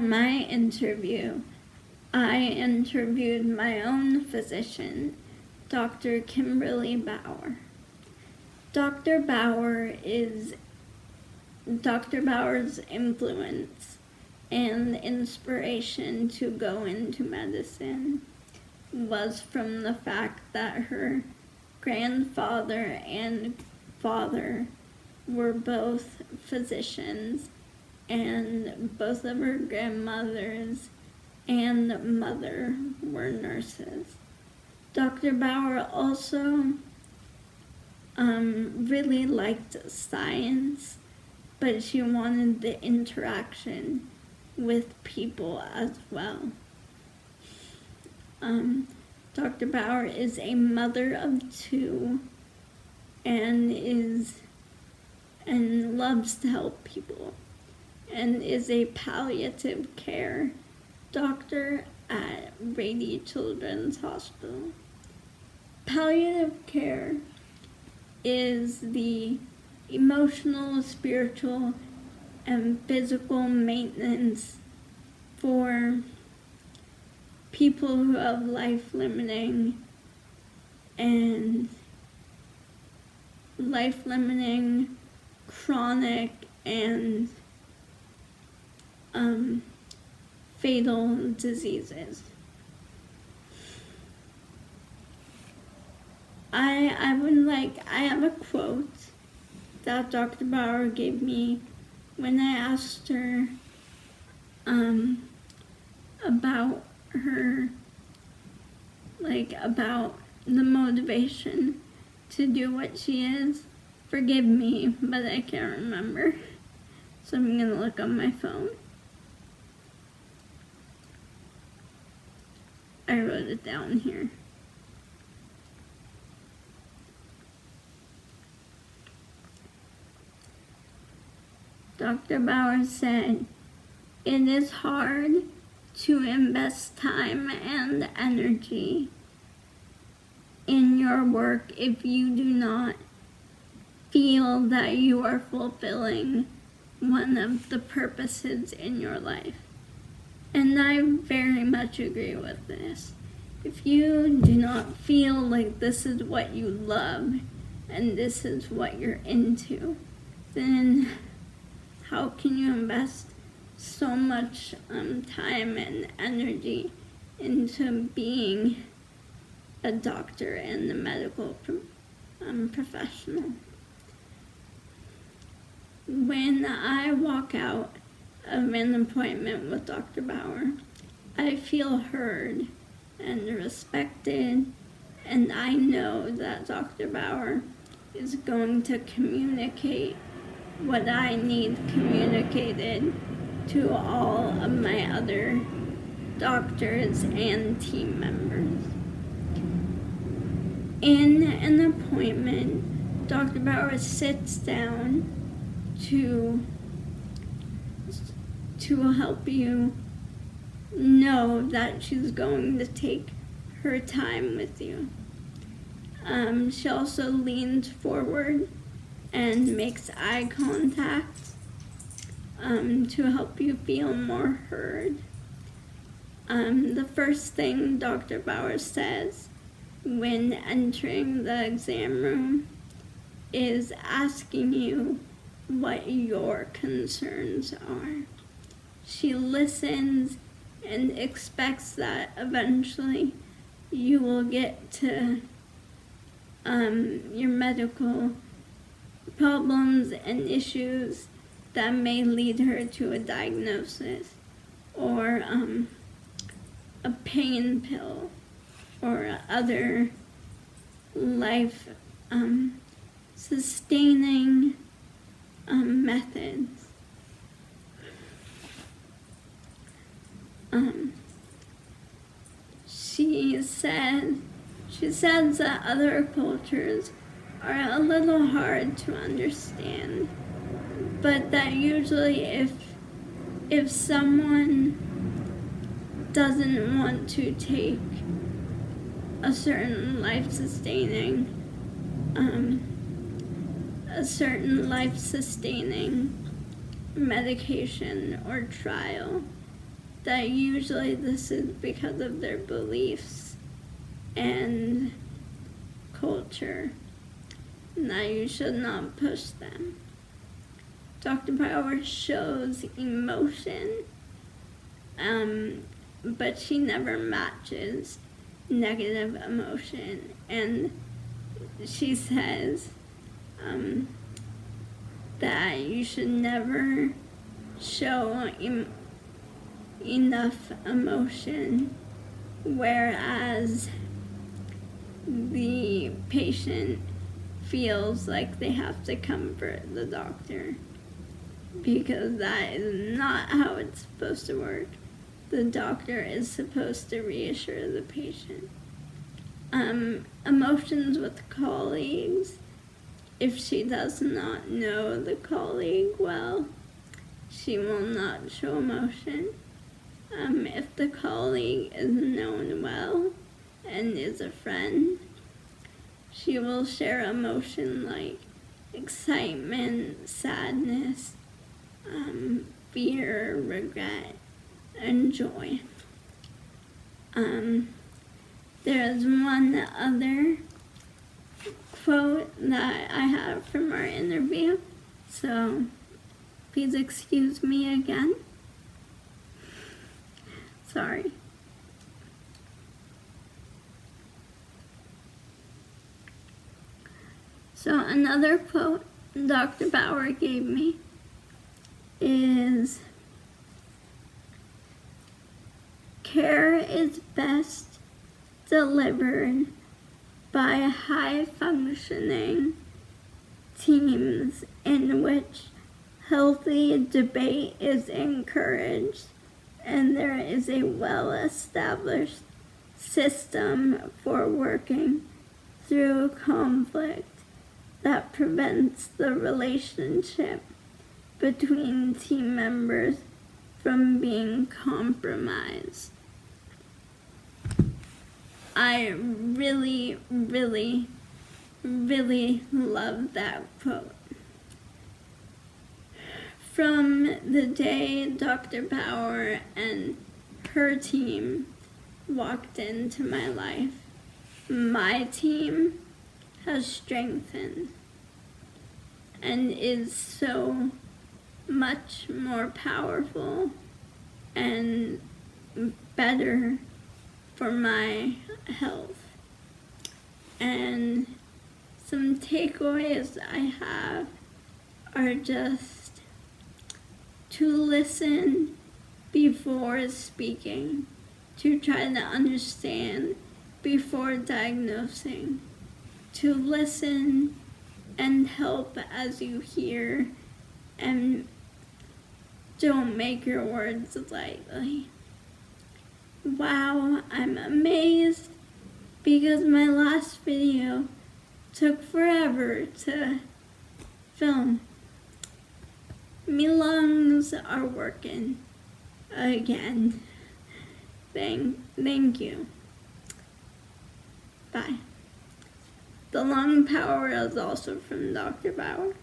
my interview, I interviewed my own physician, Dr. Kimberly Bauer. Dr. Bauer's influence and inspiration to go into medicine was from the fact that her grandfather and father were both physicians, and both of her grandmothers and mother were nurses. Dr. Bauer also really liked science, but she wanted the interaction with people as well. Dr. Bauer is a mother of two and loves to help people, and is a palliative care doctor at Rady Children's Hospital. Palliative care is the emotional, spiritual, and physical maintenance for people who have life-limiting chronic and fatal diseases. I have a quote that Dr. Bauer gave me when I asked her about about the motivation to do what she is. Forgive me, but I can't remember. So I'm gonna look on my phone. I wrote it down here. Dr. Bauer said, "It is hard to invest time and energy in your work if you do not feel that you are fulfilling one of the purposes in your life." And I very much agree with this. If you do not feel like this is what you love and this is what you're into, then how can you invest so much time and energy into being a doctor and a medical professional? When I walk out of an appointment with Dr. Bauer, I feel heard and respected, and I know that Dr. Bauer is going to communicate what I need communicated to all of my other doctors and team members. In an appointment, Dr. Bauer sits down to help you know that she's going to take her time with you. She also leans forward and makes eye contact to help you feel more heard. The first thing Dr. Bauer says when entering the exam room is asking you what your concerns are. She listens and expects that eventually you will get to your medical problems and issues that may lead her to a diagnosis or a pain pill or other life sustaining methods. She says that other cultures are a little hard to understand, but that usually if someone doesn't want to take a certain life-sustaining medication or trial, that usually this is because of their beliefs and culture, and that you should not push them. Dr. Power shows emotion, but she never matches negative emotion. And she says that you should never show enough emotion, whereas the patient feels like they have to comfort the doctor, because that is not how it's supposed to work. The doctor is supposed to reassure the patient. Emotions with colleagues. If she does not know the colleague well, she will not show emotion. If the colleague is known well and is a friend, she will share emotion like excitement, sadness, fear, regret, and joy. There's one other quote that I have from our interview, so please excuse me again. Sorry. So another quote Dr. Bauer gave me is, "Care is best delivered by high-functioning teams in which healthy debate is encouraged and there is a well-established system for working through conflict that prevents the relationship between team members from being compromised." I really, really, really love that quote. From the day Dr. Power and her team walked into my life, my team has strengthened and is so much more powerful and better for my health. And some takeaways I have are just to listen before speaking, to try to understand before diagnosing, to listen and help as you hear, and don't make your words lightly. Wow, I'm amazed because my last video took forever to film. My lungs are working again. Thank you. Bye. The lung power is also from Dr. Bauer.